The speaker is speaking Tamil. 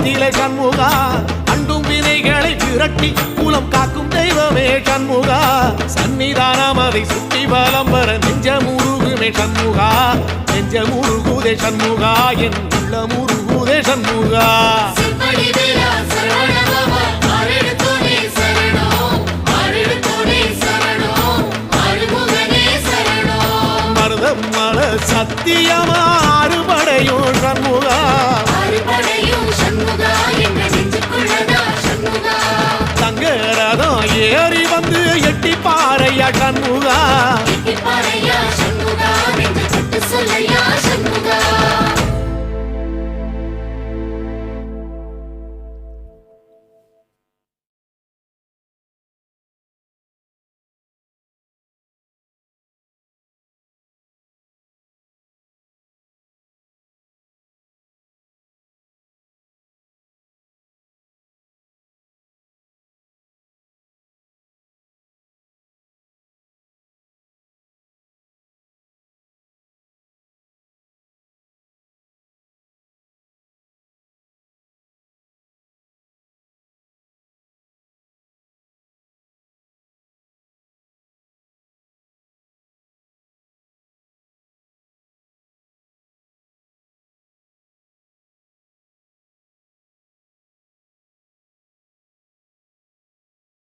கோலத்திலே சண்முகா அண்டும் வினைகளை விரட்டி குலம் காக்கும் தெய்வமே சண்முகா சன்னிதானம் அதை சுற்றி பலம் வர நெஞ்சமுருகுமே சண்முகா நெஞ்சமுருகுதே சண்முகா என் உள்ள முருகுதே சண்முகா மருதமல சத்தியமா அறுபடையும் சண்முகா தங்க ரதம் ஏறி வந்து எட்டி பாறையா சண்முகா